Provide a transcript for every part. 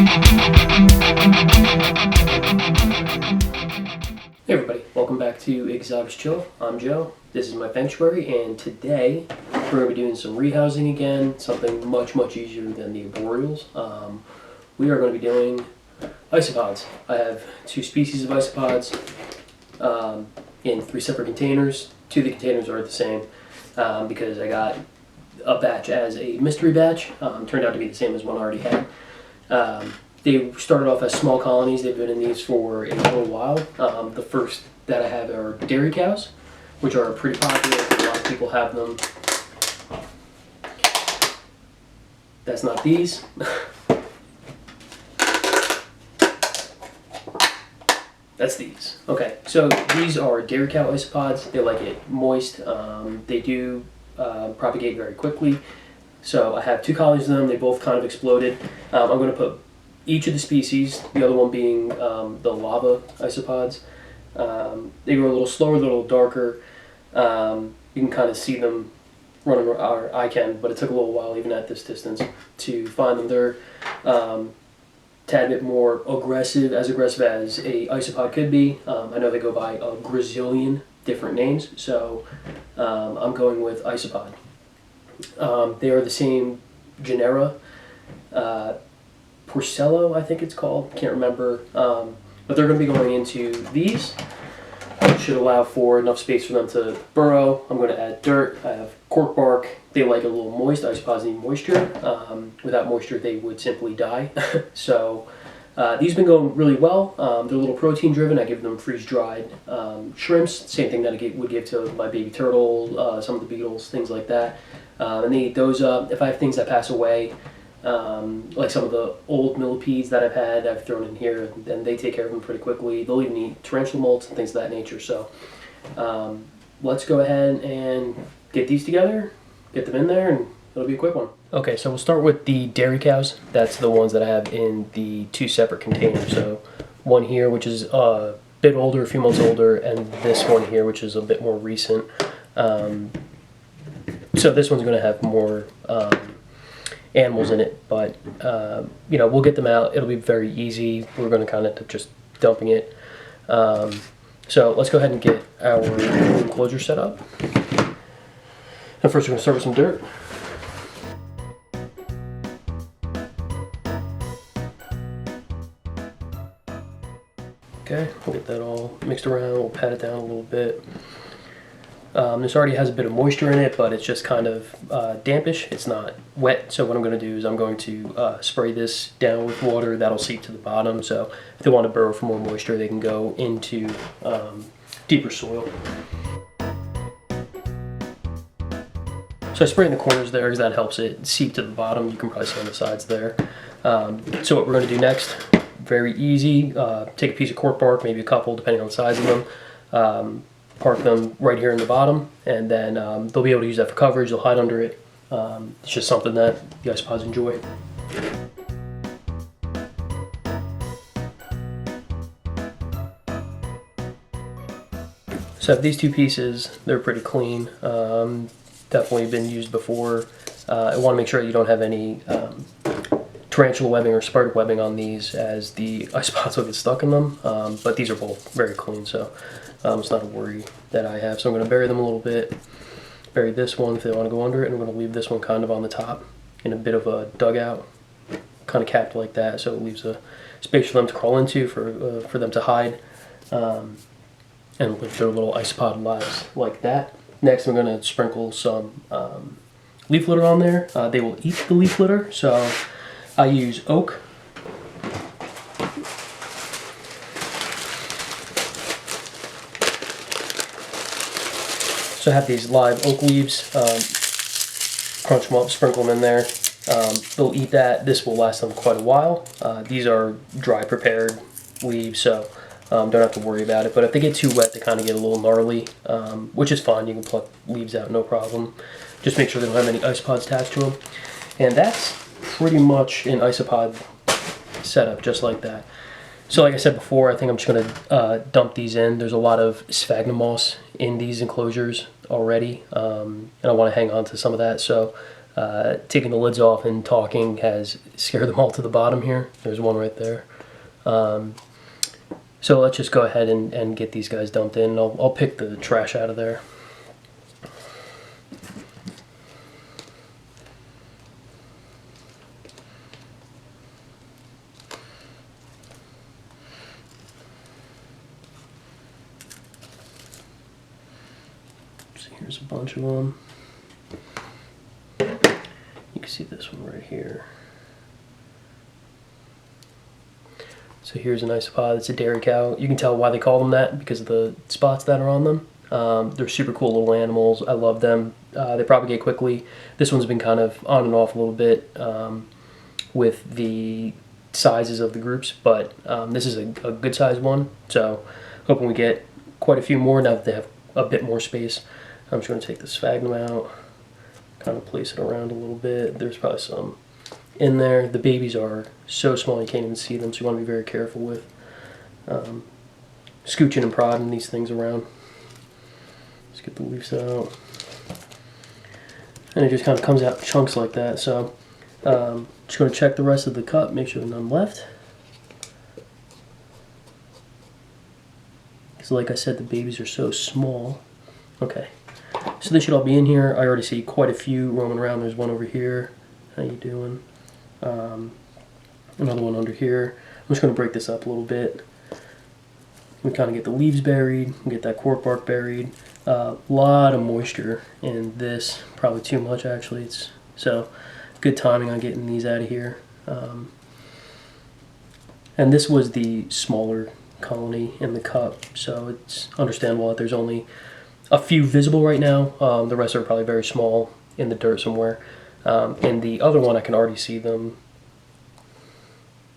Hey everybody, welcome back to Exotics Chill. I'm Joe, this is my sanctuary, and today we're going to be doing some rehousing again, something much easier than the arboreals. We are going to be doing isopods. I have two species of isopods in 3 separate containers. 2 of the containers are the same because I got a batch as a mystery batch. Turned out to be the same as one I already had. They started off as small colonies. They've been in these for a little while. The first that I have are dairy cows, which are pretty popular. A lot of people have them. That's not these. That's these. Okay, so these are dairy cow isopods. They like it moist. They do propagate very quickly. So I have 2 colonies of them. They both kind of exploded. I'm going to put each of the species, the other one being the lava isopods. They grow a little slower, a little darker. You can kind of see them running, or I can, but it took a little while even at this distance to find them. They're tad bit more aggressive as a isopod could be. I know they go by a gazillion different names, so I'm going with isopod. They are the same genera. Porcellio, I think it's called. Can't remember. But they're going to be going into these, which should allow for enough space for them to burrow. I'm going to add dirt. I have cork bark. They like a little moist. Isopods need moisture. Without moisture, they would simply die. So these have been going really well. They're a little protein driven. I give them freeze-dried shrimps. Same thing that I would give to my baby turtle, some of the beetles, things like that. And they eat those up. If I have things that pass away, like some of the old millipedes that I've thrown in here, and they take care of them pretty quickly. They'll even eat tarantula molts and things of that nature. So let's go ahead and get these together, get them in there, and it'll be a quick one. Okay, so we'll start with the dairy cows. That's the ones that I have in the 2 separate containers. So one here, which is a bit older, a few months older, and this one here, which is a bit more recent. So this one's going to have more animals in it, but you know, we'll get them out. It'll be very easy. We're going to kind of just dumping it. So let's go ahead and get our enclosure set up. And first we're going to start with some dirt. Okay, we'll get that all mixed around. We'll pat it down a little bit. This already has a bit of moisture in it, but it's just kind of dampish. It's not wet, so what I'm going to do is I'm going to spray this down with water. That'll seep to the bottom, so if they want to burrow for more moisture, they can go into deeper soil. So I spray in the corners there because that helps it seep to the bottom. You can probably see on the sides there. So what we're going to do next, very easy, take a piece of cork bark, maybe a couple, depending on the size of them. Park them right here in the bottom, and then they'll be able to use that for coverage. They'll hide under it. It's just something that the isopods enjoy. So I have these 2 pieces. They're pretty clean. Definitely been used before. I want to make sure you don't have any tarantula webbing or spider webbing on these, as the isopods will get stuck in them. But these are both very clean, so it's not a worry that I have. So I'm going to bury them a little bit. Bury this one if they want to go under it, and I'm going to leave this one kind of on the top in a bit of a dugout, kind of capped like that, so it leaves a space for them to crawl into, for them to hide, and live their little isopod lives like that. Next, I'm going to sprinkle some leaf litter on there. They will eat the leaf litter, so I use oak. So I have these live oak leaves, crunch them up, sprinkle them in there. They'll eat that. This will last them quite a while. These are dry prepared leaves, so don't have to worry about it. But if they get too wet, they kind of get a little gnarly, which is fine. You can pluck leaves out, no problem. Just make sure they don't have any isopods attached to them. And that's pretty much an isopod setup, just like that. So like I said before, I think I'm just going to dump these in. There's a lot of sphagnum moss in these enclosures already, and I want to hang on to some of that. So taking the lids off and talking has scared them all to the bottom here. There's one right there. So let's just go ahead and get these guys dumped in. I'll pick the trash out of there. So here's a bunch of them. You can see this one right here. So here's an isopod. It's a dairy cow. You can tell why they call them that because of the spots that are on them. They're super cool little animals. I love them. They propagate quickly. This one's been kind of on and off a little bit with the sizes of the groups, but this is a good sized one. So hoping we get quite a few more now that they have a bit more space. I'm just going to take the sphagnum out, kind of place it around a little bit. There's probably some in there. The babies are so small you can't even see them, so you want to be very careful with scooching and prodding these things around. Let's get the leaves out. And it just kind of comes out in chunks like that. So just going to check the rest of the cup, make sure there's none left. Because like I said, the babies are so small. Okay, so they should all be in here. I already see quite a few roaming around. There's one over here. How you doing? Another one under here. I'm just going to break this up a little bit. We kind of get the leaves buried, we get that cork bark buried. A lot of moisture in this, probably too much actually. So good timing on getting these out of here. And this was the smaller colony in the cup, so it's understandable that there's only a few visible right now. The rest are probably very small in the dirt somewhere. And the other one, I can already see them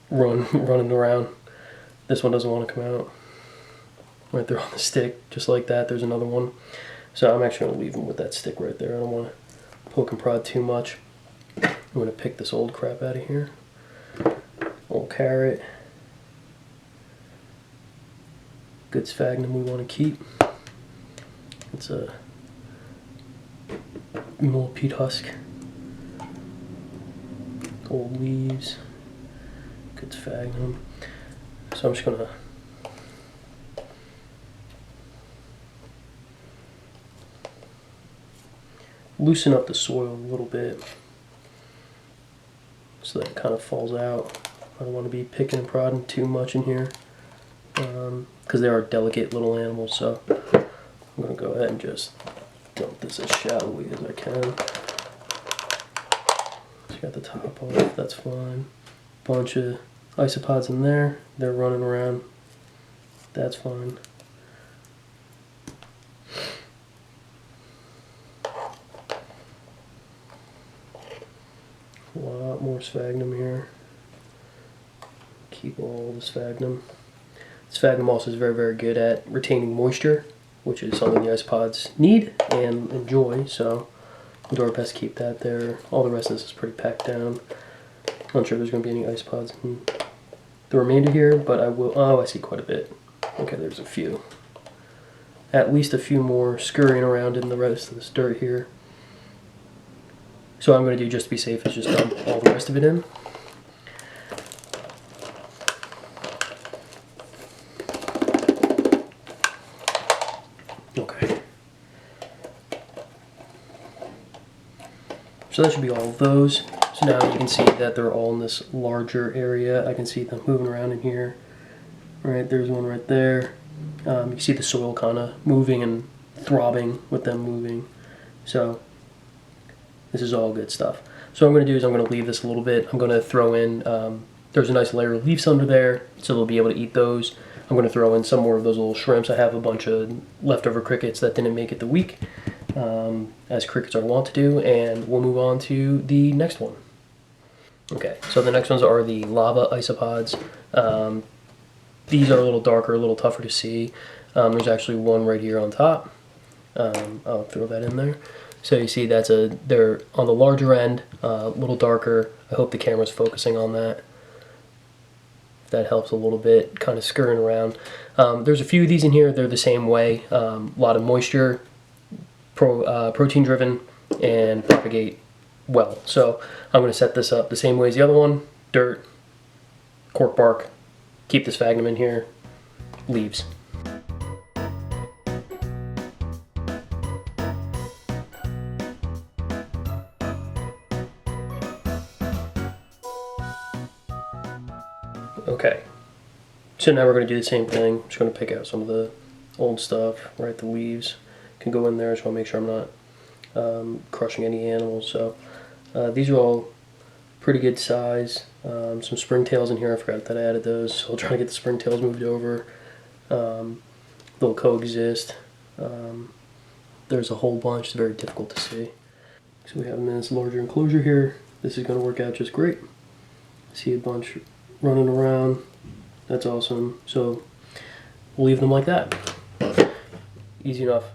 running around. This one doesn't want to come out. Right there on the stick, just like that. There's another one. So I'm actually going to leave them with that stick right there. I don't want to poke and prod too much. I'm going to pick this old crap out of here. Old carrot. Good sphagnum we want to keep. It's a little peat husk. Old leaves. Good sphagnum. So I'm just going to loosen up the soil a little bit so that it kind of falls out. I don't want to be picking and prodding too much in here because they are delicate little animals, so I'm going to go ahead and just dump this as shallowly as I can. Just got the top off, that's fine. Bunch of isopods in there, they're running around, that's fine. A lot more sphagnum here. Keep all the sphagnum. Sphagnum also is very, very good at retaining moisture, which is something the isopods need and enjoy, so we'll do our best to keep that there. All the rest of this is pretty packed down. Not sure if there's going to be any isopods in the remainder here, but I will. Oh, I see quite a bit. Okay, there's a few. At least a few more scurrying around in the rest of this dirt here. So what I'm going to do, just to be safe, is just dump all the rest of it in. Okay. So that should be all of those. So now you can see that they're all in this larger area. I can see them moving around in here. Right, there's one right there. You can see the soil kind of moving and throbbing with them moving. So this is all good stuff. So what I'm going to do is I'm going to leave this a little bit. I'm going to throw in, there's a nice layer of leaves under there, so they'll be able to eat those. I'm going to throw in some more of those little shrimps. I have a bunch of leftover crickets that didn't make it the week, as crickets are wont to do, and we'll move on to the next one. Okay, so the next ones are the lava isopods. These are a little darker, a little tougher to see. There's actually one right here on top. I'll throw that in there. So you see they're on the larger end, a little darker. I hope the camera's focusing on that. That helps a little bit, kind of scurrying around. There's a few of these in here. They're the same way. A lot of moisture, protein driven, and propagate well. So I'm going to set this up the same way as the other one. Dirt, cork bark, keep this sphagnum in here, leaves. Okay, so now we're going to do the same thing. I'm just going to pick out some of the old stuff, right? The leaves can go in there. I just want to make sure I'm not crushing any animals. So these are all pretty good size. Some springtails in here. I forgot that I added those. So I'll try to get the springtails moved over. They'll coexist. There's a whole bunch. It's very difficult to see. So we have them in this larger enclosure here. This is going to work out just great. See a bunch running around. That's awesome. So we'll leave them like that. Easy enough.